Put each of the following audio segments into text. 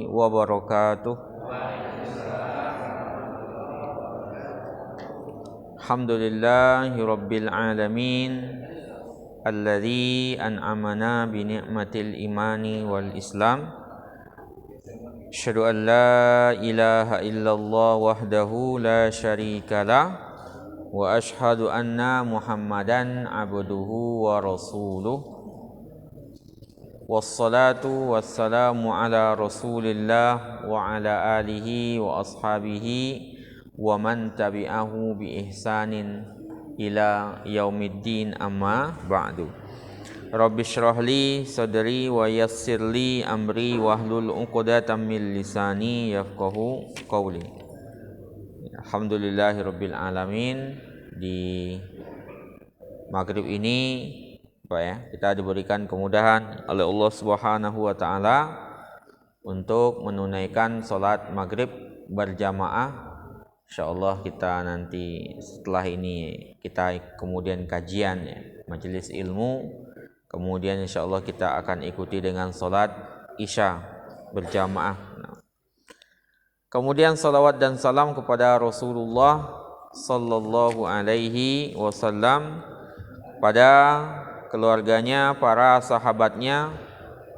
wabarakatuh. Alhamdulillahi rabbil alamin alladzi an'amana bi ni'matil imani wal islam. Asyhadu an la ilaha illallah wahdahu la syarikalah wa asyhadu anna Muhammadan abduhu wa rasuluh. Wassalatu wassalamu ala rasulillah wa ala alihi wa ashabihi wa man tabi'ahu bi ihsanin ila yaumiddin, amma ba'du. Rabbi shrah li sadri wa yassir li amri wahlul 'uqdatam min lisani yafqahu qawli. Alhamdulillahirabbil alamin. Di maghrib ini kita diberikan kemudahan oleh Allah Subhanahu wa taala untuk menunaikan salat maghrib berjamaah. Insyaallah kita nanti setelah ini kita kemudian kajian majelis ilmu, kemudian insyaallah kita akan ikuti dengan salat isya berjamaah. Kemudian salawat dan salam kepada Rasulullah sallallahu alaihi wasallam, pada keluarganya, para sahabatnya,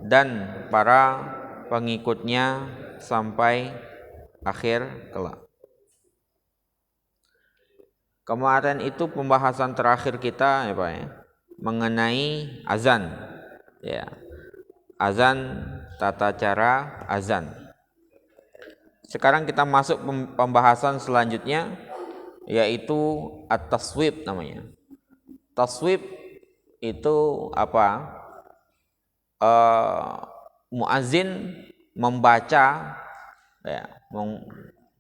dan para pengikutnya sampai akhir kelak. Kemarin itu pembahasan terakhir kita mengenai azan. Azan, tata cara azan. Sekarang kita masuk pembahasan selanjutnya, yaitu at-taswib namanya. Taswib itu apa? Muazin membaca,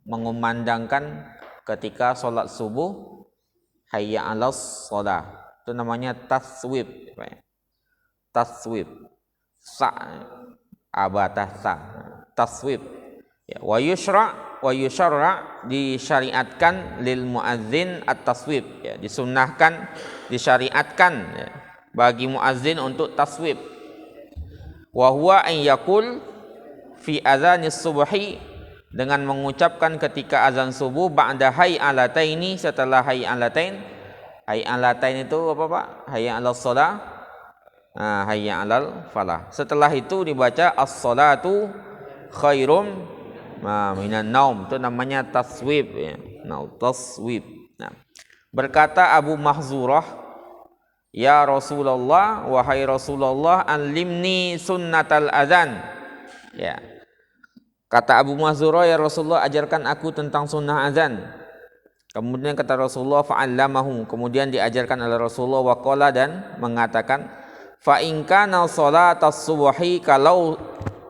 mengumandangkan ketika sholat subuh, hayya 'alas shalah. Itu namanya taswib. Taswib. Taswib. Wa yusyra' disyariatkan lil muazzin at-taswib. Disunnahkan, disyariatkan bagi muazzin untuk taswib. Wa huwa an yaqul fi adzanis subhi, dengan mengucapkan ketika azan subuh, ba'da hay'alataini, setelah hay'alatain. Hay'alatain itu apa Pak? Hayya 'alas shalah, hayya 'alal falah. Setelah itu dibaca as-shalatu khairum minan naum. Itu namanya taswib. Taswib. Berkata Abu Mahzurah, ya Rasulullah, wahai Rasulullah, alimni sunnatal azan. Kata Abu Mahzurah, ya Rasulullah, ajarkan aku tentang sunnah azan. Kemudian kata Rasulullah, fa'allamahu, kemudian diajarkan oleh Rasulullah, waqala, dan mengatakan, fa in kana sholatas subhi, kalau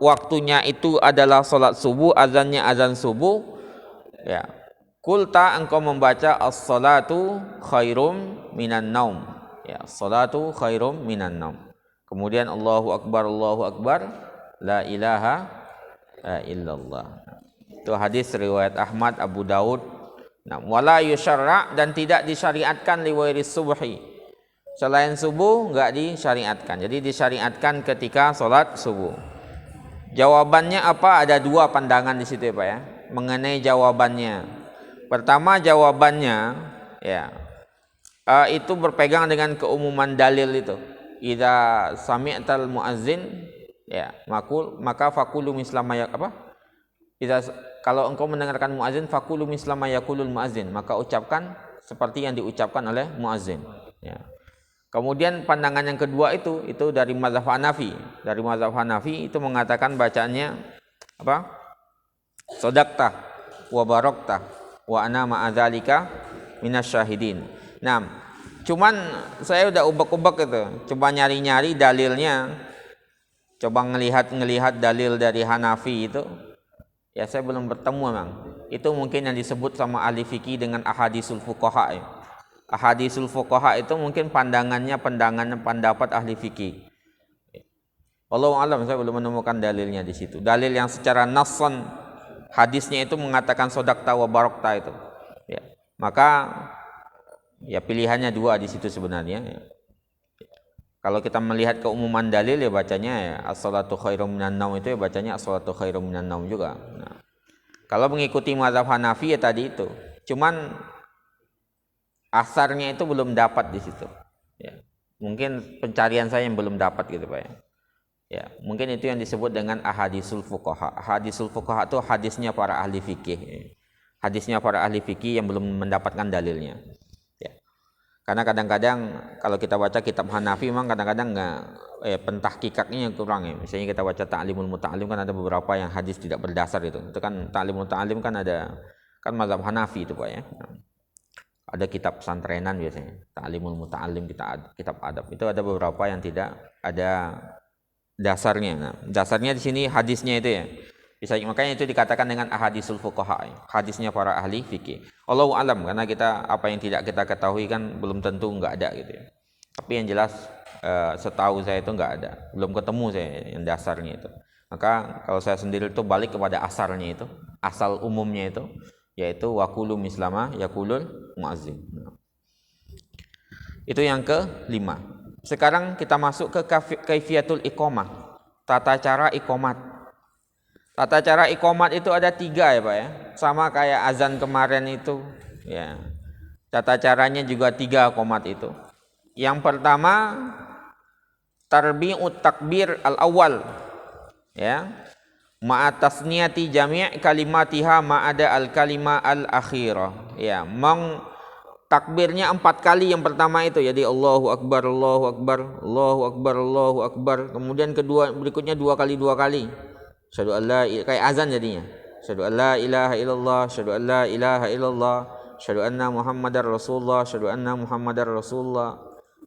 waktunya itu adalah salat subuh, azannya azan subuh, kulta, engkau membaca as-salatu khairum minan naum. As-salatu khairum minan naum. Kemudian Allahu akbar, la ilaha illallah. Itu hadis riwayat Ahmad, Abu Daud. Wala yusyarra', dan tidak disyariatkan liwairis subhi. Selain subuh enggak disyariatkan. Jadi disyariatkan ketika salat subuh. Jawabannya apa? Ada dua pandangan di situ Pak mengenai jawabannya. Pertama, jawabannya itu berpegang dengan keumuman dalil itu. Idza sami'tal muazzin maka fakulu mislama kalau engkau mendengarkan muazzin, fakulu mislama yaqulul muazzin, maka ucapkan seperti yang diucapkan oleh muazzin. Kemudian pandangan yang kedua itu dari mazhab Hanafi. Dari mazhab Hanafi itu mengatakan bacaannya apa? Sodaqta wa barakta wa ana ma'adzalika minasyahidin. Cuman saya udah ubek-ubek itu, coba nyari-nyari dalilnya, coba ngelihat dalil dari Hanafi itu, saya belum bertemu memang. Itu mungkin yang disebut sama ahli fikih dengan ahadisul fuqaha. Ahadisul fuqaha itu mungkin pandangan pendapat ahli fikih. Wallahu a'lam, saya belum menemukan dalilnya di situ. Dalil yang secara nassan hadisnya itu mengatakan sodakta wa barakta itu. Maka pilihannya dua di situ sebenarnya. Kalau kita melihat keumuman dalil ya bacanya ya as-salatu khairum minan naum, itu ya bacanya as-salatu khairum minan naum juga. Nah, kalau mengikuti mazhab Hanafi ya tadi itu. Cuman asarnya itu belum dapat di situ. Ya. Mungkin pencarian saya yang belum dapat gitu Pak ya. Ya, mungkin itu yang disebut dengan ahadisul fuqaha. Ahadisul fuqaha itu hadisnya para ahli fikih. Hadisnya para ahli fikih yang belum mendapatkan dalilnya. Ya. Karena kadang-kadang kalau kita baca kitab Hanafi memang kadang-kadang pentahkikaknya kurang ya. Misalnya kita baca Ta'limul Muta'allim kan ada beberapa yang hadis tidak berdasar itu. Itu kan Ta'limul Muta'allim kan ada kan mazhab Hanafi itu Pak ya. Ada kitab pesantrenan biasanya. Ta'limul Muta'allim, kitab adab. Itu ada beberapa yang tidak ada dasarnya. Nah, dasarnya di sini hadisnya itu ya. Bisa, makanya itu dikatakan dengan ahadisul fuqaha, hadisnya para ahli fikih. Allahu alam, karena kita apa yang tidak kita ketahui kan belum tentu enggak ada gitu ya. Tapi yang jelas setahu saya itu enggak ada, belum ketemu saya yang dasarnya itu. Maka kalau saya sendiri itu balik kepada asarnya itu, asal umumnya itu, yaitu waqulu mislama yaqulul muazzin. Itu yang kelima. Sekarang kita masuk ke kaifiyatul iqamah, tata cara iqamat. Tata cara iqamat itu ada 3 ya Pak ya. Sama kayak azan kemarin itu ya. Tata caranya juga 3 iqamat itu. Yang pertama tarbi'ut takbir al-awwal ya. Ma'a tasniyati jami' kalimatiha ma'ada al-kalima al-akhirah. Ya, takbirnya 4 kali yang pertama itu. Jadi Allahu Akbar, Allahu Akbar, Allahu Akbar, Allahu Akbar. Kemudian kedua berikutnya 2 kali. Asyhadu an la ilaha, kayak azan jadinya. Asyhadu an la ilaha illallah, asyhadu an la ilaha illallah, asyhadu anna Muhammadar Rasulullah, asyhadu anna Muhammadar Rasulullah.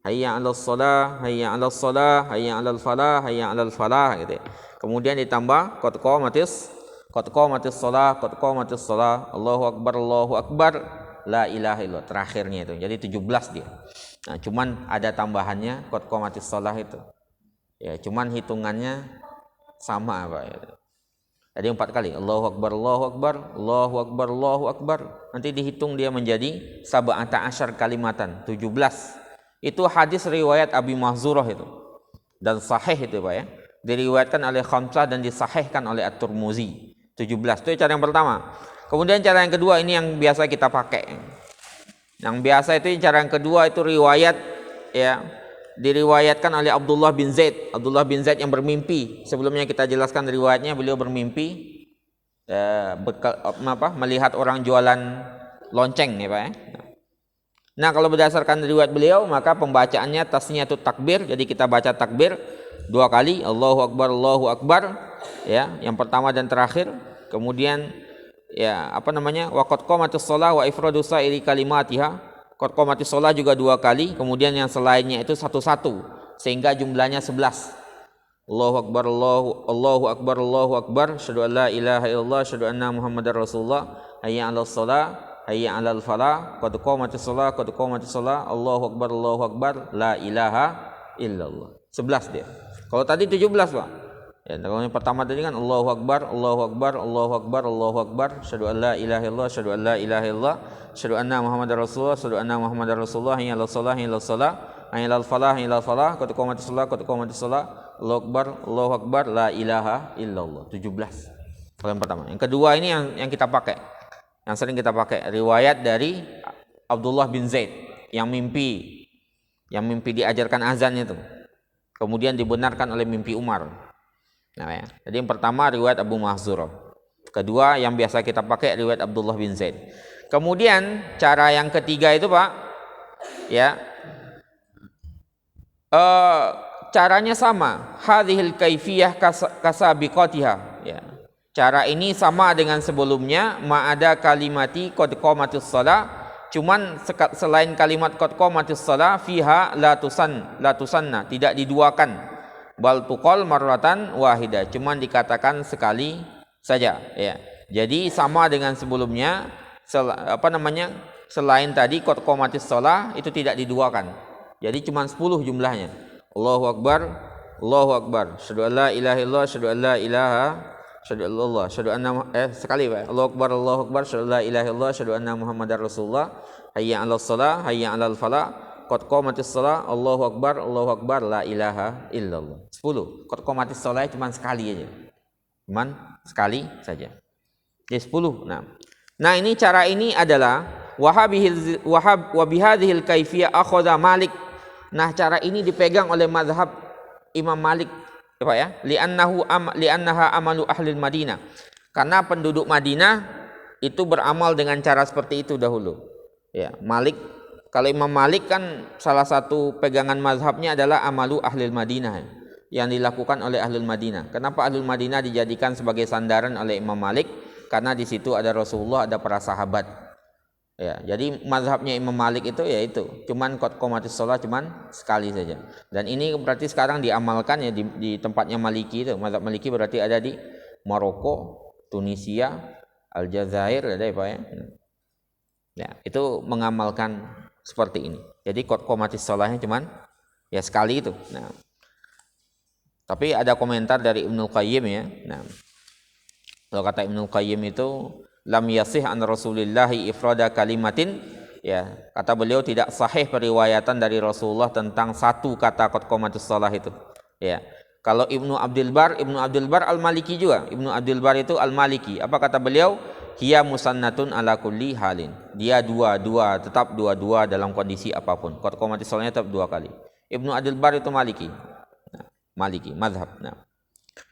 Hayya 'alas shalah, hayya 'alas shalah, hayya 'alal falah, hayya 'alal falah gitu. Kemudian ditambah qad qamatis shalah, qad qamatis shalah, Allahu akbar, la ilaha illallah. Terakhirnya itu. Jadi 17 dia. Nah, cuman ada tambahannya qad qamatis shalah itu. Ya, cuman hitungannya sama Pak. Jadi 4 kali. Allahu Akbar, Allahu Akbar, Allahu Akbar, Allahu Akbar. Nanti dihitung dia menjadi sab'ata asyar kalimatan, 17. Itu hadis riwayat Abi Mahzurah itu. Dan sahih itu Pak ya. Diriwayatkan oleh Khamsah dan disahihkan oleh At-Tirmizi. 17. Itu cara yang pertama. Kemudian cara yang kedua ini yang biasa kita pakai. Yang biasa itu cara yang kedua itu riwayat ya. Diriwayatkan oleh Abdullah bin Zaid. Abdullah bin Zaid yang bermimpi. Sebelumnya kita jelaskan riwayatnya, beliau bermimpi melihat orang jualan lonceng ya Pak ya. Nah, kalau berdasarkan riwayat beliau maka pembacaannya tasniyatut takbir. Jadi kita baca takbir 2 kali, Allahu Akbar, Allahu Akbar ya, yang pertama dan terakhir. Kemudian ya waqad qamatis shalah wa ifradu sa'iri kalimatiha. Qad qamatis shalah juga 2 kali, kemudian yang selainnya itu satu-satu sehingga jumlahnya 11. Allahu Akbar, Allahu Akbar, Allahu Akbar, asyhadu an la ilaha illallah, asyhadu anna Muhammadar Rasulullah, hayya 'alas shalah, hayya 'alal falah, qad qamatis shalah, Allahu Akbar, la ilaha illallah. 11 dia. Kalau tadi 17 Pak. Ya, kalau yang pertama tadi kan Allahu Akbar, Allahu Akbar, Allahu Akbar, Allahu Akbar, asyhadu an la ilaha illallah, asyhadu an la ilaha illallah, asyhadu anna Muhammadar Rasulullah, asyhadu anna Muhammadar Rasulullah, hayya 'alas shalah, hayya 'alal salah, hayya 'alal falah, hayya 'alal falah, qad qamatis shalah, Allahu Akbar, la ilaha illallah. 17. Kalau yang pertama. Yang kedua ini yang kita pakai. Yang sering kita pakai riwayat dari Abdullah bin Zaid yang mimpi diajarkan azan itu. Kemudian dibenarkan oleh mimpi Umar. Nah, ya. Jadi yang pertama riwayat Abu Mahzurah. Kedua yang biasa kita pakai riwayat Abdullah bin Zaid. Kemudian cara yang ketiga itu Pak, ya, caranya sama. Hadhil kaifiyah kasabiqatiha. Ya. Cara ini sama dengan sebelumnya. Ma'ada kalimati qad qamatis shalah. Cuman selain kalimat qad qamatis shalah fiha la tusanna, tidak diduakan. Bal tuqal marratan wahida, cuman dikatakan sekali saja ya. Jadi sama dengan sebelumnya, selain tadi qad qamatis shalah itu tidak diduakan. Jadi cuman 10 jumlahnya. Allahu Akbar, Allahu Akbar, asyhadu an la ilaha illallah, asyhadu an la ilaha, asyhadu anna sekali Pak. Allahu Akbar, Allahu Akbar, asyhadu an la ilaha illallah, asyhadu anna Muhammadar Rasulullah, hayya 'alas shalah, hayya 'alal falah, qad qamatis shalah, Allahu akbar, la ilaha illallah. 10. Qad qamatis shalah cuma sekali aja. Cuman sekali saja. Jadi 10. Nah, ini cara ini adalah wa bihadhil kaifiyah akhadha Malik. Nah, cara ini dipegang oleh mazhab Imam Malik, Pak ya. Li'annaha amalu ahli Madinah. Karena penduduk Madinah itu beramal dengan cara seperti itu dahulu. Ya, Malik, kalau Imam Malik kan salah satu pegangan mazhabnya adalah amalu ahli Madinah yang dilakukan oleh ahli Madinah. Kenapa ahli Madinah dijadikan sebagai sandaran oleh Imam Malik? Karena di situ ada Rasulullah, ada para sahabat. Ya, jadi mazhabnya Imam Malik itu yaitu cuman qad qamatis shalah cuman sekali saja. Dan ini berarti sekarang diamalkan ya di tempatnya Maliki itu. Mazhab Maliki berarti ada di Maroko, Tunisia, Aljazair, ada ya Pak ya. Ya, itu mengamalkan seperti ini. Jadi qad qamatis shalahnya cuman ya sekali itu. Nah, tapi ada komentar dari Ibnu Qayyim ya. Nah, kalau kata Ibnu Qayyim itu lam yasih an Rasulillahi ifrada kalimatin, ya, kata beliau tidak sahih periwayatan dari Rasulullah tentang satu kata qad qamatis shalah itu. Ya. Kalau Ibnu Abdul Bar Al-Maliki juga. Ibnu Abdul Bar itu Al-Maliki. Apa kata beliau? Hiya musannatun ala kulli halin. Dia tetap dua dalam kondisi apapun. Qad qamatis shalahnya tetap 2 kali. Ibnu Abdul Bar itu Maliki. Nah, Maliki mazhab. Nah,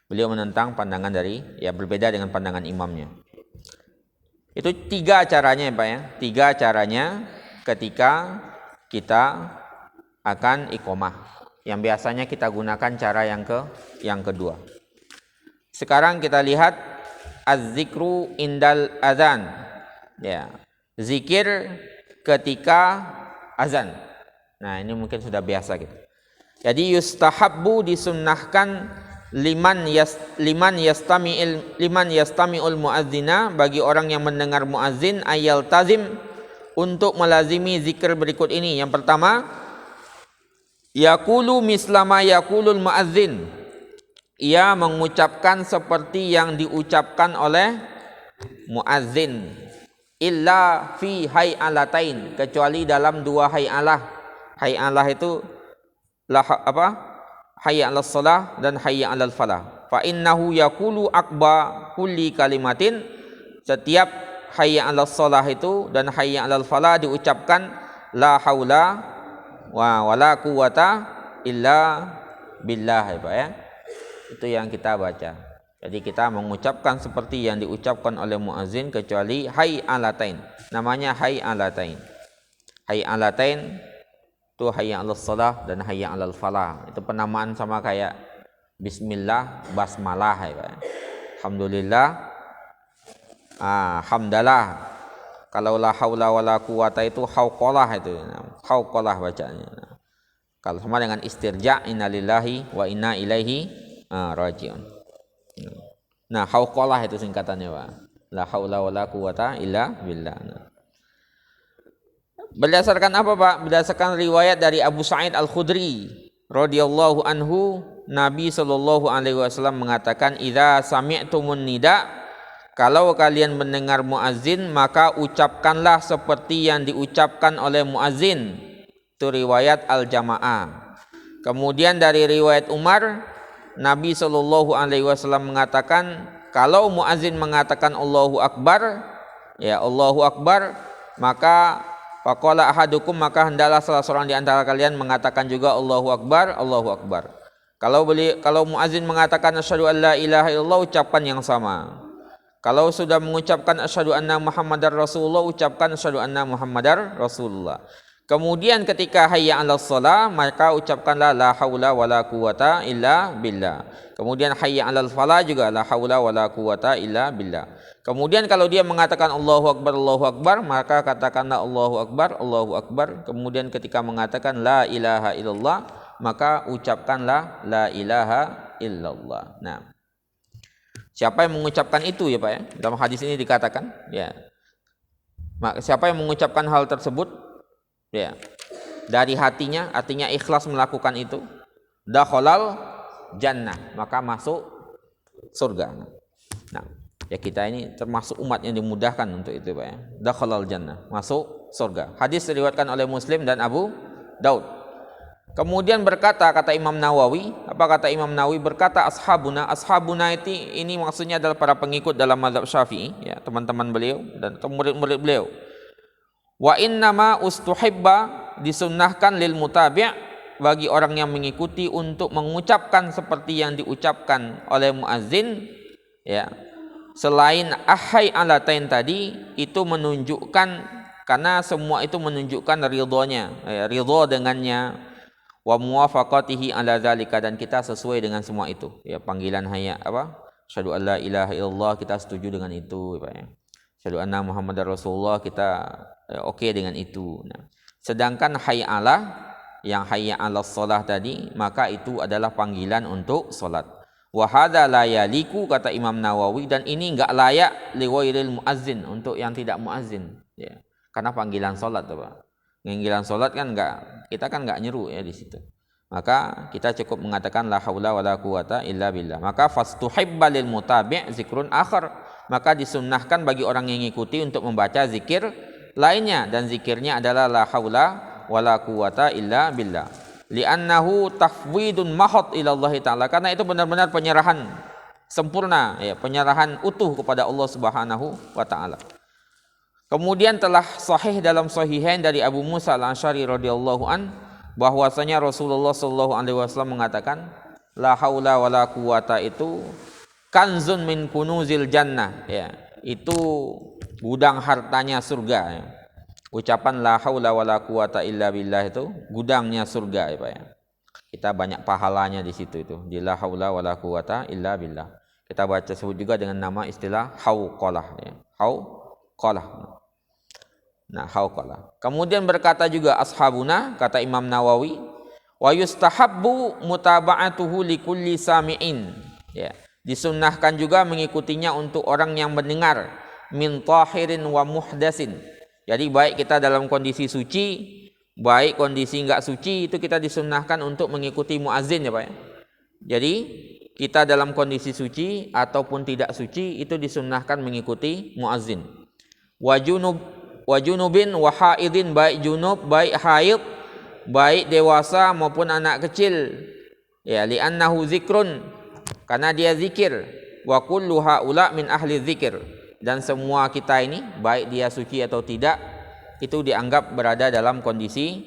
beliau menentang pandangan dari berbeda dengan pandangan imamnya. Itu 3 caranya ya Pak ya. 3 caranya ketika kita akan iqomah. Yang biasanya kita gunakan cara yang kedua. Sekarang kita lihat az-zikru indal azan. Ya, zikir ketika azan. Nah, ini mungkin sudah biasa gitu. Jadi yustahabbu disunnahkan liman yastami'ul muazzina, bagi orang yang mendengar muazzin ayal tazim, untuk melazimi zikir berikut ini. Yang pertama, yaqulu mislama yaqulul muazzin. Ia mengucapkan seperti yang diucapkan oleh muazzin. Illa fi hay'alatain, kecuali dalam 2 hay'alah. Hay'alah itu hayya 'alas shalah dan hayya 'alal falah. Fa innahu yaqulu aqba kulli kalimatin. Setiap hayya 'alas shalah itu dan hayya 'alal falah diucapkan la haula wala quwata illa billah ya Pak ya. Itu yang kita baca. Jadi kita mengucapkan seperti yang diucapkan oleh muazzin kecuali hay'alatain. Namanya hay'alatain. Hay'alatain itu hayya 'alas shalah dan hayya 'alal falah. Itu penamaan sama kayak bismillah, basmalah ya Pak. Alhamdulillah, hamdalah. Kalau la haula wala quwata itu hauqalah itu. Hauqalah bacanya. Kalau sama dengan istirja, innalillahi wa inna ilaihi rajiun. Nah, hauqalah itu singkatannya Pak. La haula wala quwata illa billah. Berdasarkan apa Pak? Berdasarkan riwayat dari Abu Sa'id Al-Khudri radhiyallahu anhu, Nabi sallallahu alaihi wasallam mengatakan, "Idza sami'tumun nida", kalau kalian mendengar muazzin maka ucapkanlah seperti yang diucapkan oleh muazzin. Itu riwayat Al-Jamaah. Kemudian dari riwayat Umar, Nabi sallallahu alaihi wasallam mengatakan, kalau muazzin mengatakan Allahu Akbar, ya Allahu Akbar, maka faqala ahadukum, maka hendaklah salah seorang di antara kalian mengatakan juga Allahu Akbar, Allahu Akbar. Kalau muazzin mengatakan asyhadu an la ilaha illallah, ucapkan yang sama. Kalau sudah mengucapkan asyhadu anna Muhammadar Rasulullah, ucapkan asyhadu anna Muhammadar Rasulullah. Kemudian ketika hayya 'alas shalah, maka ucapkanlah la haula wala quwata illa billah. Kemudian hayya 'alal falah juga la haula wala quwata illa billah. Kemudian kalau dia mengatakan Allahu Akbar, maka katakanlah Allahu Akbar, Allahu Akbar. Kemudian ketika mengatakan la ilaha illallah, maka ucapkanlah la ilaha illallah. Nah, siapa yang mengucapkan itu ya Pak ya? Dalam hadis ini dikatakan, ya. Siapa yang mengucapkan hal tersebut, ya, dari hatinya, artinya ikhlas melakukan itu, dakhalal jannah, maka masuk surga. Nah, ya kita ini termasuk umat yang dimudahkan untuk itu Pak ya. Dakhalal jannah, masuk surga. Hadis diriwayatkan oleh Muslim dan Abu Daud. Kemudian berkata, kata Imam Nawawi, apa kata Imam Nawawi, berkata ashabuna ini maksudnya adalah para pengikut dalam mazhab Syafi'i, ya, teman-teman beliau dan murid-murid beliau. Wa innama ustuhibba, disunnahkan lil mutabi' bagi orang yang mengikuti untuk mengucapkan seperti yang diucapkan oleh muazzin, ya. Selain ahai alatain tadi, itu menunjukkan, karena semua itu menunjukkan ridhonya, ridho dengannya, wa muwafaqatihi ala zalika, dan kita sesuai dengan semua itu, ya. Panggilan hayya apa, asyhadu an la ilaha illallah, kita setuju dengan itu, ya. Asyhadu anna muhammadar rasulullah, kita oke dengan itu. Nah, sedangkan hayya ala, yang hayya ala shalah tadi, maka itu adalah panggilan untuk salat. Wa hadza la yaliku, kata Imam Nawawi, dan ini enggak layak li ghairil muazzin, untuk yang tidak muazzin, ya. Karena panggilan salat, Pak. Panggilan salat kan kita kan enggak nyeru, ya, di situ. Maka kita cukup mengatakan la haula wala quwata illa billah. Maka fastuhibba lil mutabi' zikrun akhar, maka disunnahkan bagi orang yang mengikuti untuk membaca zikir lainnya, dan zikirnya adalah la haula wala quwata illa billah. Li'annahu tafwidun mahad ila Allah taala, karena itu benar-benar penyerahan sempurna, ya, penyerahan utuh kepada Allah Subhanahu wa taala. Kemudian telah sahih dalam sahihain dari Abu Musa al-Asy'ari radhiyallahu an, bahwasanya Rasulullah sallallahu alaihi wasallam mengatakan la haula wala quwata itu kanzun min kunuzil jannah, ya, itu gudang hartanya surga, ya. Ucapan la haula wala quwata illa billah itu gudangnya surga, ya, Pak, ya. Kita banyak pahalanya di situ, itu di la haula wala quwata illa billah. Kita baca sebut juga dengan nama istilah hauqalah, ya. Hauqalah. Nah, hauqalah. Kemudian berkata juga ashabuna, kata Imam Nawawi, wa yustahabbu mutaba'atuhu likulli sami'in, ya. Disunnahkan juga mengikutinya untuk orang yang mendengar, min tahirin wa muhdasin. Jadi baik kita dalam kondisi suci, baik kondisi enggak suci, itu kita disunnahkan untuk mengikuti muazzin, ya, Pak, ya. Jadi kita dalam kondisi suci ataupun tidak suci, itu disunnahkan mengikuti muazzin. Wa junubin wa haidin, baik junub, baik haid, baik dewasa maupun anak kecil, ya, li'annahu zikrun, karena dia zikir. Wa kullu haula min ahli zikir, dan semua kita ini, baik dia suci atau tidak, itu dianggap berada dalam kondisi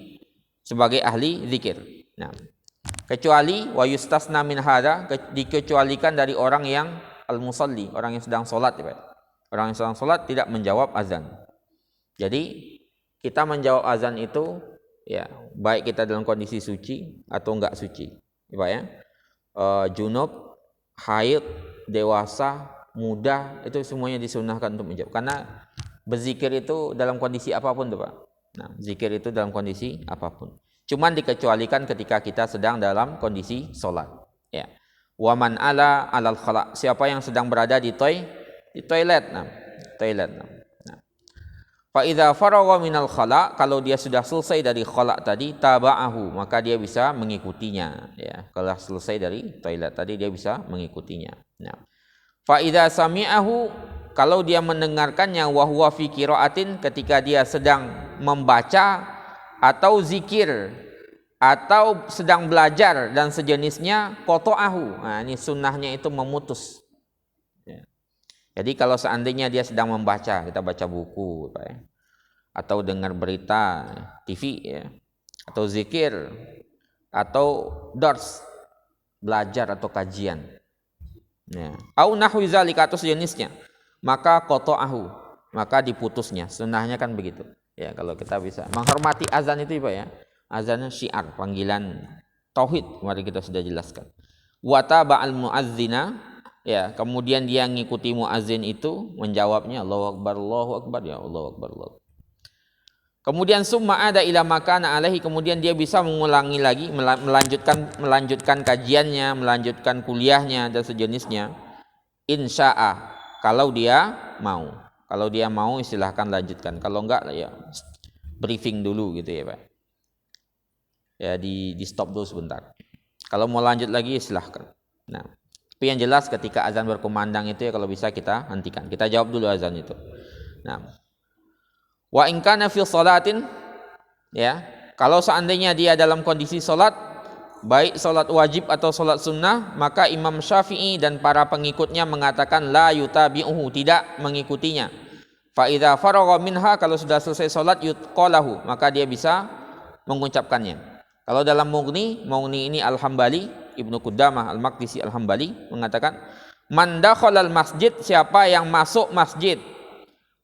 sebagai ahli zikir. Nah, kecuali wa yustasna min hadza, dikecualikan dari orang yang al-musalli, orang yang sedang salat, ya, Pak. Orang yang sedang salat tidak menjawab azan. Jadi kita menjawab azan itu, ya, baik kita dalam kondisi suci atau enggak suci, ya, Pak, ya. Junub, haid, dewasa, muda, itu semuanya disunahkan untuk menjawab. Karena berzikir itu dalam kondisi apapun, tuh, Pak. Nah, zikir itu dalam kondisi apapun. Cuman dikecualikan ketika kita sedang dalam kondisi sholat, ya. Waman ala alal khala, siapa yang sedang berada di toilet, nah, toilet. Nah. Fa idza faragha minal khala, kalau dia sudah selesai dari khala tadi, taba'ahu, maka dia bisa mengikutinya, ya. Kalau selesai dari toilet tadi, dia bisa mengikutinya. Nah. Fa idza sami'ahu, kalau dia mendengarkannya, wa huwa fi qiraatin, ketika dia sedang membaca atau zikir atau sedang belajar dan sejenisnya, qata'ahu. Nah, ini sunnahnya itu memutus, ya. Jadi kalau seandainya dia sedang membaca, kita baca buku, Pak, ya, atau dengar berita TV, ya, atau zikir, atau dars, belajar atau kajian, ya, au nahwi zalika, atau sejenisnya, maka qata'ahu, maka diputusnya. Sunnahnya kan begitu, ya. Kalau kita bisa menghormati azan itu, Pak, ya, azannya syiar, panggilan tauhid, kemarin kita sudah jelaskan. Wa taba'al muazzina, ya, kemudian dia ngikuti muazzin itu, menjawabnya Allahu akbar, Allahu akbar, ya, Allahu akbar, Allahu akbar. Kemudian summa ada ila makana alaihi, kemudian dia bisa mengulangi lagi, melanjutkan kajiannya, melanjutkan kuliahnya dan sejenisnya, insya'a, kalau dia mau. Kalau dia mau silahkan lanjutkan, kalau enggak, ya, briefing dulu gitu, ya, Pak. Ya, di stop dulu sebentar. Kalau mau lanjut lagi silahkan. Nah, tapi yang jelas ketika azan berkumandang itu, ya, kalau bisa kita hentikan. Kita jawab dulu azan itu. Nah, wa in kana fi salatin, ya, Kalau seandainya dia dalam kondisi solat, baik solat wajib atau solat sunnah, maka Imam Syafi'i dan para pengikutnya mengatakan la yutabi'uhu, tidak mengikutinya. Fa idza faragha minha, kalau sudah selesai solat, yutqalahu, maka dia bisa mengucapkannya. Kalau dalam Mughni ini Al-Hambali, Ibnu Qudamah Al-Maqdisi Al-Hambali mengatakan, man dakhalal masjid, siapa yang masuk masjid,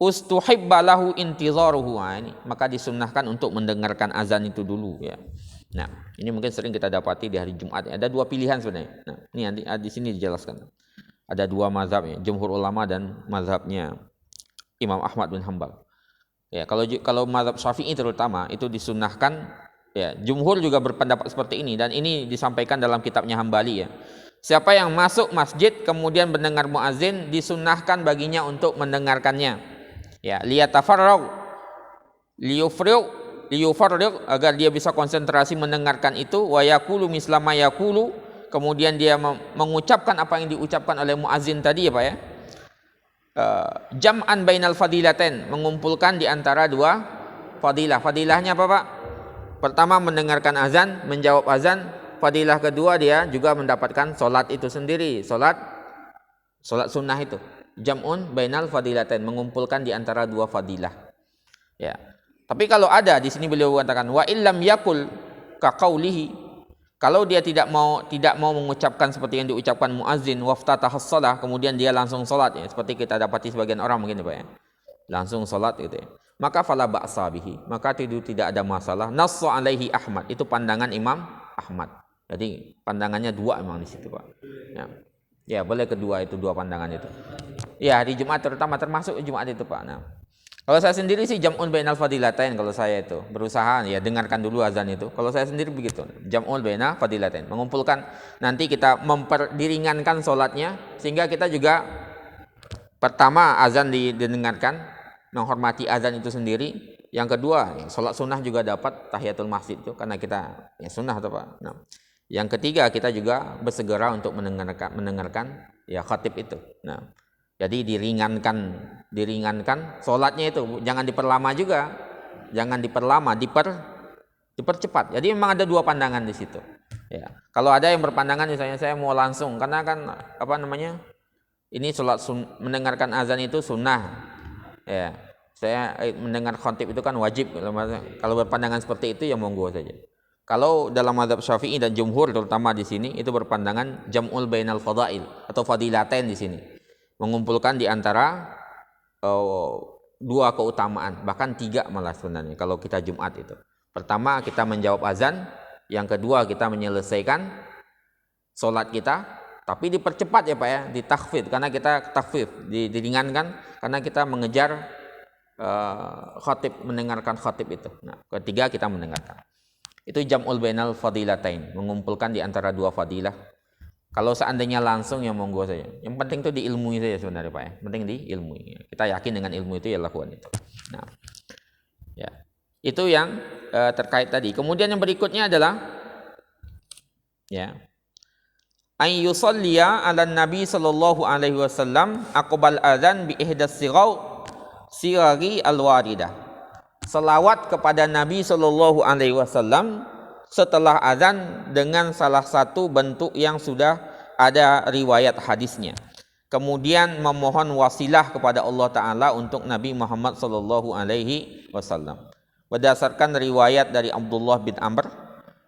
ustuhibba lahu intizaruhu, ini maka disunnahkan untuk mendengarkan azan itu dulu ya. Nah, ini mungkin sering kita dapati di hari Jumat. Ada dua pilihan sebenarnya. Nah, ini di sini dijelaskan. Ada dua mazhab ya, jumhur ulama dan mazhabnya Imam Ahmad bin Hanbal. Ya, kalau mazhab Syafi'i terutama itu disunnahkan ya. Jumhur juga berpendapat seperti ini dan ini disampaikan dalam kitabnya Hambali ya. Siapa yang masuk masjid kemudian mendengar muazin, disunnahkan baginya untuk mendengarkannya. Ya, liyatafarrag liyufarriq, agar dia bisa konsentrasi mendengarkan itu, wa yaqulu mislama yaqulu, kemudian dia mengucapkan apa yang diucapkan oleh muazin tadi ya Pak ya. Jam'an bainal fadilatain, mengumpulkan di antara dua fadilah. Fadilahnya apa Pak? Pertama mendengarkan azan, menjawab azan. Fadilah kedua dia juga mendapatkan solat itu sendiri, solat sunnah itu. Jam'un bainal fadilatain, mengumpulkan di antara dua fadilah. Ya. Tapi kalau ada di sini beliau katakan wa illam yakul ka qaulihi, kalau dia tidak mau mengucapkan seperti yang diucapkan muazin, waftatahas shalah, kemudian dia langsung salat ya, seperti kita dapati sebagian orang mungkin ya Pak ya. Langsung salat gitu ya. Maka fala ba'sa bihi, maka tidak ada masalah. Nassu alaihi Ahmad, itu pandangan Imam Ahmad. Jadi pandangannya dua memang di situ Pak. Ya. Ya, boleh kedua, itu dua pandangan itu. Ya, hari Jumat terutama, termasuk Jumat itu Pak. Nah, kalau saya sendiri sih jam'un bainal fadilatain, kalau saya itu berusaha ya dengarkan dulu azan itu. Kalau saya sendiri begitu, jam'ul bainal fadilatain, mengumpulkan, nanti kita diringankan sholatnya sehingga kita juga pertama azan didengarkan, menghormati azan itu sendiri. Yang kedua, sholat sunnah juga dapat tahiyatul masjid itu karena kita ya sunnah atau Pak. Nah, yang ketiga kita juga bersegera untuk mendengarkan ya khatib itu. Nah, jadi diringankan sholatnya itu, jangan diperlama juga, jangan diperlama, dipercepat. Jadi memang ada dua pandangan di situ. Ya, kalau ada yang berpandangan misalnya saya mau langsung, karena kan ini mendengarkan azan itu sunnah. Ya, saya mendengar khatib itu kan wajib. Kalau berpandangan seperti itu ya monggo saja. Kalau dalam mazhab Syafi'i dan jumhur terutama di sini itu berpandangan jam'ul bainal fadail atau fadilatain di sini. Mengumpulkan di antara dua keutamaan, bahkan tiga malah sebenarnya kalau kita Jumat itu. Pertama kita menjawab azan, yang kedua kita menyelesaikan sholat kita, tapi dipercepat ya Pak ya, ditakhfif karena kita takhfif, diringankan karena kita mengejar khatib, mendengarkan khatib itu. Nah, ketiga kita mendengarkan. Itu jam'ul bainal fadilatain, mengumpulkan di antara dua fadilah. Kalau seandainya langsung ya monggo saja. Yang penting itu diilmui saja sebenarnya Pak ya. Penting diilmui. Kita yakin dengan ilmu itu ya lakukan itu. Nah, ya. Itu yang terkait tadi. Kemudian yang berikutnya adalah ya. Ay yusalliya 'alan nabi sallallahu alaihi wasallam aqbal adzan bi ihdas sirari al-waridah. Selawat kepada Nabi sallallahu alaihi wasallam setelah azan dengan salah satu bentuk yang sudah ada riwayat hadisnya. Kemudian memohon wasilah kepada Allah Ta'ala untuk Nabi Muhammad sallallahu alaihi wasallam. Berdasarkan riwayat dari Abdullah bin Amr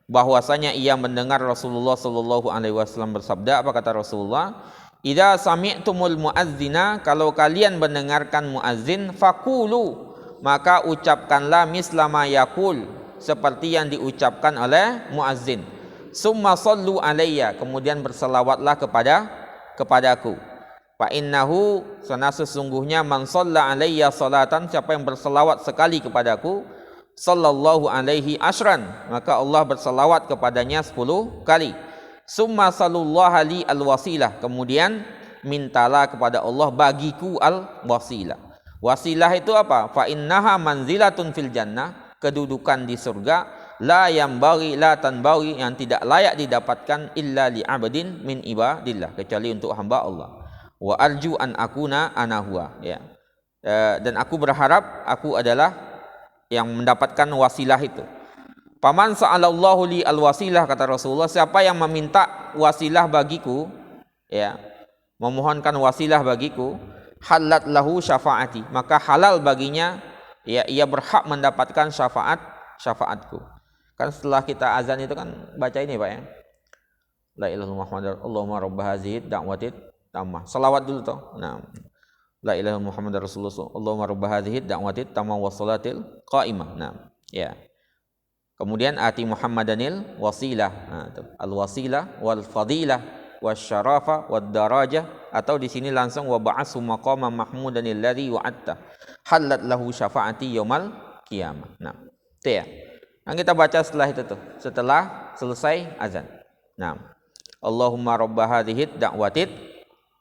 bahwasanya ia mendengar Rasulullah sallallahu alaihi wasallam bersabda, apa kata Rasulullah? Idza sami'tumul muazzina, kalau kalian mendengarkan muazzin, faqulu, maka ucapkanlah mislama yaqul, seperti yang diucapkan oleh muazzin. Summa sallu alayya, kemudian berselawatlah kepadaku. Fa innahu, karena sesungguhnya man shalla alayya salatan, siapa yang berselawat sekali kepadaku, sallallahu alaihi ashran, maka Allah berselawat kepadanya 10 kali. Summa sallallahu li al-wasilah, kemudian mintalah kepada Allah bagiku al-wasilah. Wasilah itu apa? Fa innaha manzilatun fil jannah, kedudukan di surga, la yambaghi la tanbaghi, yang tidak layak didapatkan illa li 'abdin min ibadillah, kecuali untuk hamba Allah. Wa arju an akuna ana huwa, ya. Dan aku berharap aku adalah yang mendapatkan wasilah itu. Faman sa'alallahu li al-wasilah, kata Rasulullah, siapa yang meminta wasilah bagiku, ya, memohonkan wasilah bagiku, halat lahu syafaati, maka halal baginya, ya, ia berhak mendapatkan syafaatku. Kan setelah kita azan itu kan baca ini Pak ya. La ilaha illallah Muhammadar Allahumma rabb hadhihi da'wati tammah. Selawat dulu toh. Nah. La ilaha illallah Muhammadar Rasulullah Allahumma rabb hadhihi da'wati tammah was salatil qa'imah. Nah, ya. Kemudian ati Muhammadanil wasilah. Nah, al-wasilah wal fadilah wasyarafa wad darajah, atau di sini langsung wa ba'atsu maqama mahmudanil ladzi wa'atta halat lahu syafaati yaumal qiyamah. Nah, itu ya. Nah, kita baca setelah itu tuh, setelah selesai azan. Nah, Allahumma rabb hadhihi da'watit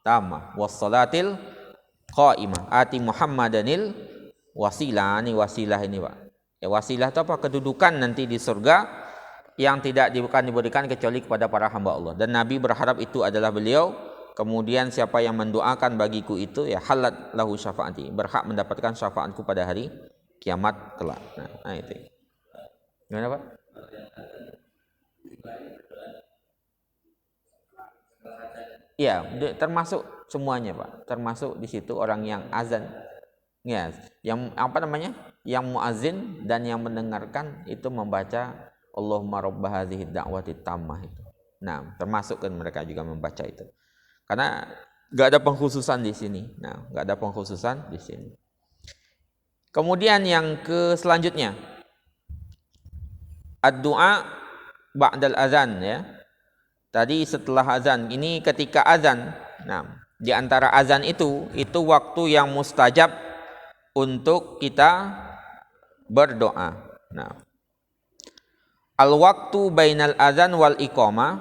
tammah was salatil qa'imah ati Muhammadanil wasilah. Ini wasilah ini Pak. Ya, wasilah itu apa? Kedudukan nanti di surga yang tidak diberikan kecuali kepada para hamba Allah. Dan Nabi berharap itu adalah beliau. Kemudian siapa yang mendoakan bagiku itu, ya halat lahu syafaati, berhak mendapatkan syafaatku pada hari kiamat kelak. Nah itu. Gimana Pak? Ya, termasuk semuanya Pak. Termasuk di situ orang yang azan. Ya, yang apa namanya? Yang muazin dan yang mendengarkan itu membaca Allahumma rabb hadhihi da'wati tammah itu. Nah, termasuk kan mereka juga membaca itu. Karena enggak ada pengkhususan di sini. Nah, enggak ada pengkhususan di sini. Kemudian yang ke selanjutnya, ad-du'a ba'dal azan ya. Tadi setelah azan, ini ketika azan. Nah, di antara azan itu waktu yang mustajab untuk kita berdoa. Nah, al-waktu bainal azan wal iqamah,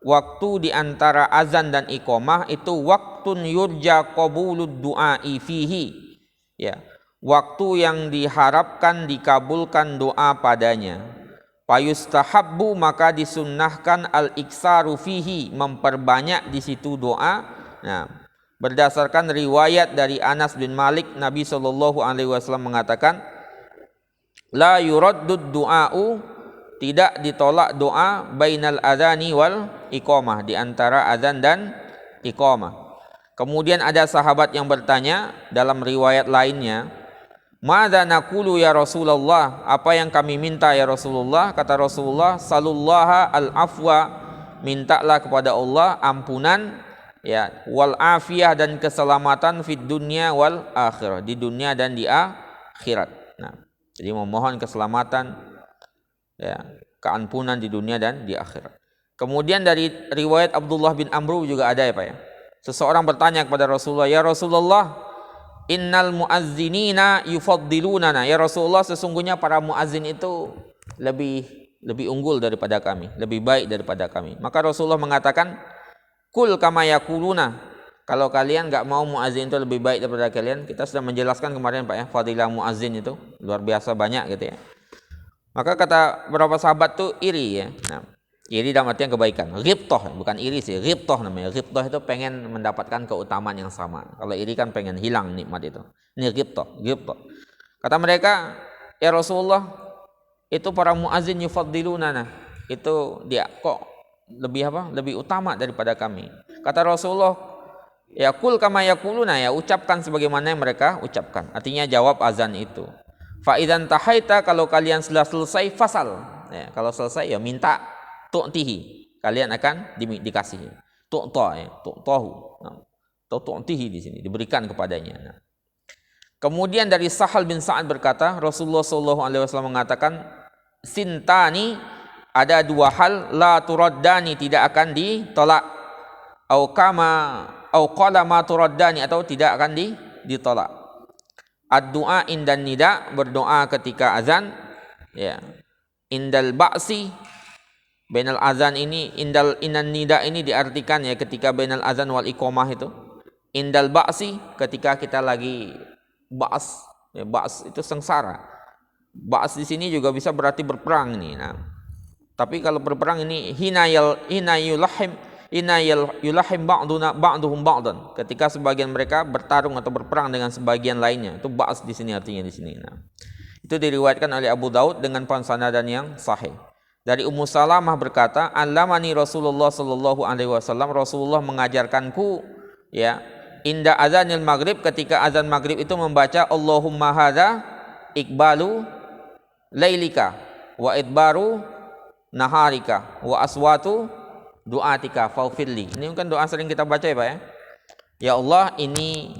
waktu di antara azan dan iqamah itu waktun yurja qabulud du'ai fihi. Ya, waktu yang diharapkan dikabulkan doa padanya. Fayustahabbu, maka disunnahkan al-iksaru fihi, memperbanyak di situ doa. Nah, berdasarkan riwayat dari Anas bin Malik, Nabi SAW mengatakan, la yuraddud du'a'u, tidak ditolak doa bainal adzani wal iqamah, di antara azan dan iqamah. Kemudian ada sahabat yang bertanya dalam riwayat lainnya, madza naqulu ya Rasulullah, apa yang kami minta ya Rasulullah? Kata Rasulullah, salullaha al-afwa, mintalah kepada Allah ampunan, ya, wal afiyah, dan keselamatan fid dunya wal akhirah, di dunia dan di akhirat. Nah, jadi memohon keselamatan, ya, keampunan di dunia dan di akhirat. Kemudian dari riwayat Abdullah bin Amru juga ada ya Pak ya. Seseorang bertanya kepada Rasulullah, ya Rasulullah, innal muazzinina yufaddilunana, ya Rasulullah, sesungguhnya para muazzin itu lebih unggul daripada kami, lebih baik daripada kami. Maka Rasulullah mengatakan, kul kama yakuluna, kalau kalian enggak mau muazzin itu lebih baik daripada kalian, kita sudah menjelaskan kemarin Pak ya, fadilah muazzin itu luar biasa banyak gitu ya. Maka kata beberapa sahabat tuh iri ya. Nah, iri dalam artian kebaikan. Ghibtah, bukan iri sih, ghibtah namanya. Ghibtah itu pengen mendapatkan keutamaan yang sama. Kalau iri kan pengen hilang nikmat itu. Ini ghibtah. Kata mereka, ya Rasulullah, itu para muazzin yufaddilunana, itu dia kok lebih utama daripada kami. Kata Rasulullah, ya kul kama yakuluna, ya ucapkan sebagaimana yang mereka ucapkan. Artinya jawab azan itu. Fa idzan tahaita, kalau kalian sudah selesai, fasal. Ya, kalau selesai ya minta, tu'tihi, kalian akan dikasih. Tu'ta ya, tu'tahu. Nah, tu'tihi di sini diberikan kepadanya. Nah. Kemudian dari Sahal bin Sa'ad berkata, Rasulullah SAW mengatakan, sintani, ada dua hal, la turaddani, tidak akan ditolak. Au qala ma turaddani, atau tidak akan ditolak. Ad-du'a indan nida, berdoa ketika azan, ya. Indal ba'si, bainal azan ini, inan nida ini diartikan ya ketika bainal azan wal iqamah itu. Indal ba'si, ketika kita lagi ba's, ya, ba's itu sengsara. Ba's di sini juga bisa berarti berperang nih. Nah, tapi kalau berperang ini hina yulahim ba'duhum ba'dan, ketika sebagian mereka bertarung atau berperang dengan sebagian lainnya, itu ba's di sini artinya di sini. Nah, Itu diriwayatkan oleh Abu Daud dengan sanadan yang sahih. Dari Ummu Salamah berkata, "Allamani Rasulullah sallallahu alaihi wasallam, Rasulullah mengajarkanku ya, inda azanil maghrib, ketika azan maghrib itu membaca Allahumma hadza iqbalu lailika wa idbaru naharika wa aswatu du'atika faufirli." Ini kan doa sering kita baca ya Pak ya. Ya Allah, ini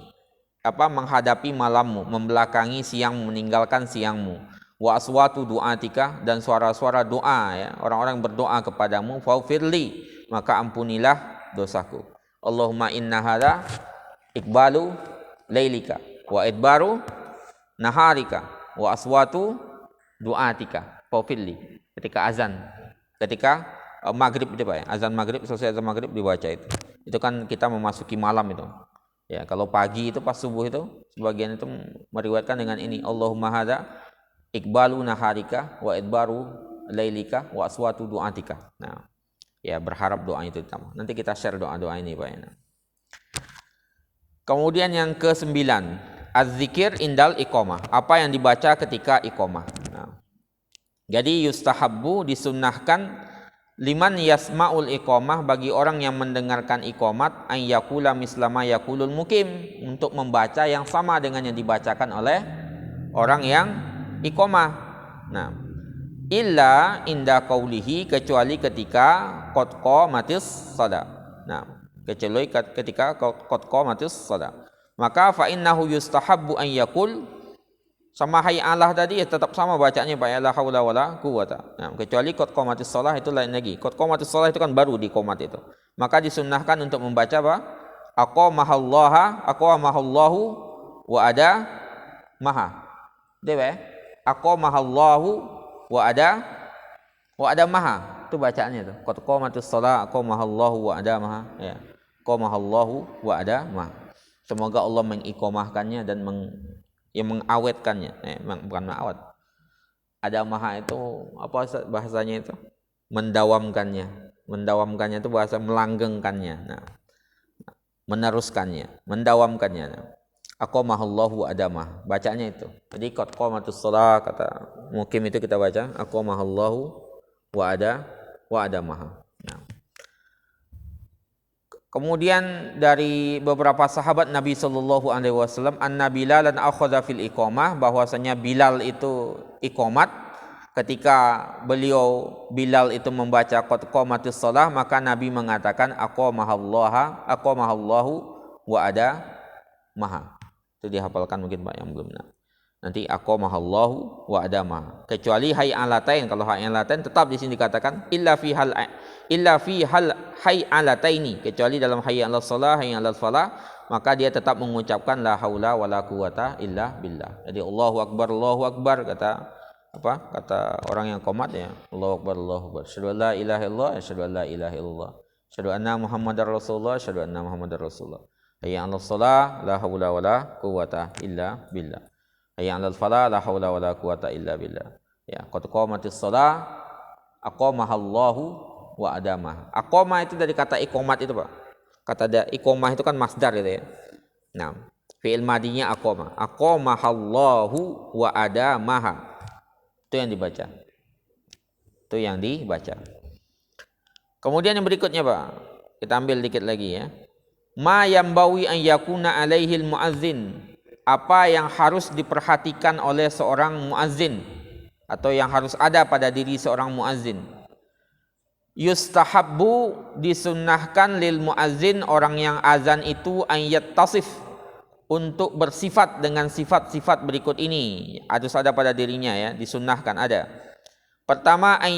menghadapi malammu, membelakangi siangmu, meninggalkan siangmu. Wa aswatu du'atika, dan suara-suara doa ya, orang-orang berdoa kepadamu, faufirli, maka ampunilah dosaku. Allahumma inna hadza iqbalu lailika wa idbaru naharika wa aswatu du'atika faufirli. Ketika azan, ketika maghrib itu Pak ya, azan maghrib, selesai azan maghrib dibaca itu kan kita memasuki malam itu ya. Kalau pagi itu pas subuh itu sebagian itu meriwayatkan dengan ini, Allahumma hadza iqbalu naharika wa idbaru lailika wa aswatu du'atika. Nah ya, berharap doa itu ditambah. Nanti kita share doa-doa ini Pak ya. Kemudian yang ke-9, az-zikir indal iqamah, apa yang dibaca ketika iqamah. Nah, jadi yustahabbu, disunnahkan, liman yasma'ul iqamah, bagi orang yang mendengarkan iqamat, an yakula mislama yakulul mukim, untuk membaca yang sama dengan yang dibacakan oleh orang yang iqamah. Nah, illa inda qaulihi, kecuali ketika qad qamatis shalah. Nah, kecuali ketika qad qamatis shalah, maka fa innahu yustahabbu an yakul, sama hayya Allah tadi ya tetap sama bacanya Pak ya, la haula wala quwata. Nah, kecuali qad qamatis shalah itu lain lagi. Qad qamatis shalah itu kan baru di qomat itu. Maka disunnahkan untuk membaca apa? Aqamahallahu wa ada maha. Dewe, aqamahallahu wa ada maha. Itu bacaannya itu. Qad qamatis shalah, aqamahallahu wa ada maha ya. Aqamahallahu wa ada maha. Semoga Allah mengiqamahkannya dan mengawetkannya, bukan mengawet. Ada maha itu apa bahasanya itu? Mendawamkannya itu bahasa melanggengkannya. Nah, meneruskannya, mendawamkannya. Aqamahallahu adamah, bacanya itu. Jadi qad qamatus shalah, kata mukim itu kita baca aqamahallahu wa adamah. Nah. Kemudian dari beberapa sahabat Nabi sallallahu alaihi wasallam, anna Bilalan akhadha fil iqamah, bahwasanya Bilal itu iqamat, ketika Bilal itu membaca qad qamatis shalah, maka Nabi mengatakan aqamahallahu wa ada maha. Itu dihafalkan mungkin Pak yang belum. Nanti aqamahallahu wa ada maha. Kecuali hay'alatain, kalau hay'alatain tetap di sini dikatakan illa fi hal hay'alataini, kecuali dalam hayya 'alas shalah, hayya 'alal falah, maka dia tetap mengucapkan la haula wala quwata illa billah. Jadi Allahu akbar kata orang yang qomat ya, Allahu akbar, asyhadu an la ilaha illallah, asyhadu an la ilaha illallah, asyhadu anna muhammadar rasulullah, asyhadu anna muhammadar rasulullah, hayya 'alas shalah, la haula wala quwata illa billah, hayya 'alal falah, la haula wala quwata illa billah. Ya, qad qamatis shalah, aqamahallahu wa adamah. Aqama itu dari kata iqamat itu Pak. Kata iqamah itu kan masdar gitu ya. Nah, fi'il madinya aqama. Aqamahallahu wa adamaha. Itu yang dibaca. Kemudian yang berikutnya Pak, kita ambil dikit lagi ya. Ma yambawi an yakuna alaihil muazzin, apa yang harus diperhatikan oleh seorang muazzin, atau yang harus ada pada diri seorang muazzin. Yustahabbu, disunnahkan, lil muazzin, orang yang azan itu, an yattasif, untuk bersifat dengan sifat-sifat berikut ini, harus ada pada dirinya ya, disunnahkan ada. Pertama, an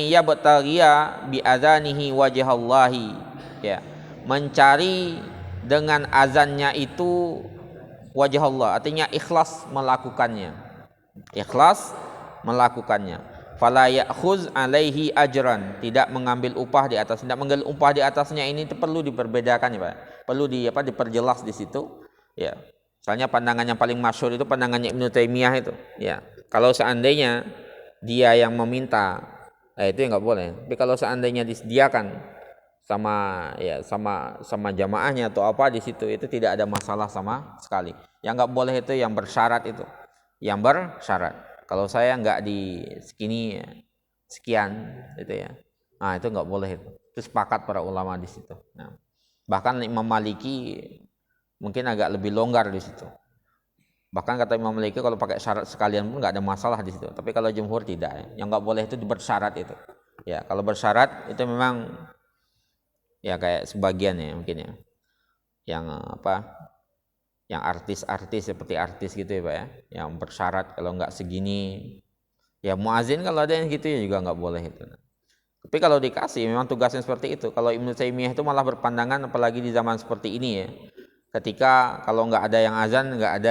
yabtaghiya bi adzanihi wajhallahi, ya, mencari dengan azannya itu wajah Allah, artinya ikhlas melakukannya. Fala ya'khuz alaihi ajran, tidak mengambil upah di atas. Tidak mengambil upah di atasnya ini itu perlu diperbedakan ya Pak. Perlu diperjelas di situ. Ya. Misalnya pandangan yang paling masyhur itu pandangannya Ibnu Taimiyah itu. Ya. Kalau seandainya dia yang meminta, itu ya enggak boleh. Tapi kalau seandainya disediakan sama jamaahnya atau apa di situ, itu tidak ada masalah sama sekali. Yang enggak boleh itu yang bersyarat itu. yang bersyarat. Kalau saya nggak di segini sekian gitu ya. Nah, itu nggak boleh itu. Itu sepakat para ulama di situ. Nah, bahkan Imam Maliki mungkin agak lebih longgar di situ. Bahkan kata Imam Maliki kalau pakai syarat sekalian pun nggak ada masalah di situ. Tapi kalau jumhur tidak. Yang nggak boleh itu bersyarat itu. Ya, kalau bersyarat itu memang ya kayak sebagian ya mungkin ya. Yang yang artis-artis seperti artis gitu ya Pak ya. Yang bersyarat kalau nggak segini. Ya muazin kalau ada yang gitu ya juga nggak boleh itu. Tapi kalau dikasih memang tugasnya seperti itu. Kalau Ibnu Taimiyah itu malah berpandangan apalagi di zaman seperti ini ya. Ketika kalau nggak ada yang azan, nggak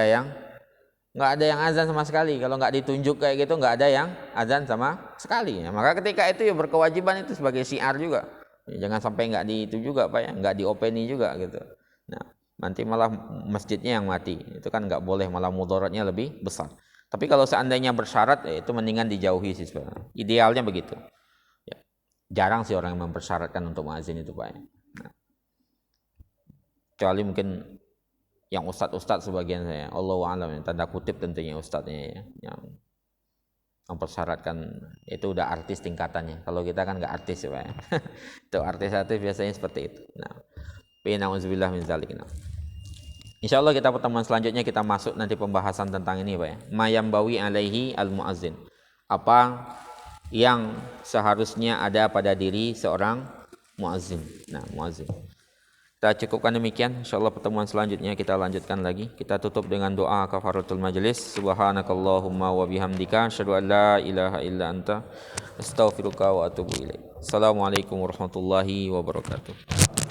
ada yang azan sama sekali. Kalau nggak ditunjuk kayak gitu, nggak ada yang azan sama sekali. Ya, maka ketika itu ya berkewajiban itu sebagai syiar juga. Ya, jangan sampai nggak di itu juga Pak ya, nggak diopeni juga gitu. Nah, nanti malah masjidnya yang mati. Itu kan nggak boleh, malah mudaratnya lebih besar. Tapi kalau seandainya bersyarat, ya itu mendingan dijauhi sih sebenarnya. Idealnya begitu. Ya, jarang sih orang yang mempersyaratkan untuk muazin itu Pak ya. Nah, kecuali mungkin yang ustadz sebagian saya, Allahu a'lam, tanda kutip tentunya ustadznya ya, yang mempersyaratkan itu udah artis tingkatannya. Kalau kita kan nggak artis ya Pak ya. Itu artis-artis biasanya seperti itu. Nah, na'udzubillah min dzalik. Insyaallah kita pertemuan selanjutnya kita masuk nanti pembahasan tentang ini Pak ya. Mayambawi alaihi al-muazzin. Apa yang seharusnya ada pada diri seorang muazzin. Nah, muazzin. Kita cukupkan demikian. Insyaallah pertemuan selanjutnya kita lanjutkan lagi. Kita tutup dengan doa kafaratul majelis. Subhanakallahumma wa bihamdika asyhadu an la ilaha illa anta astaghfiruka wa atubu ilaik. Assalamualaikum warahmatullahi wabarakatuh.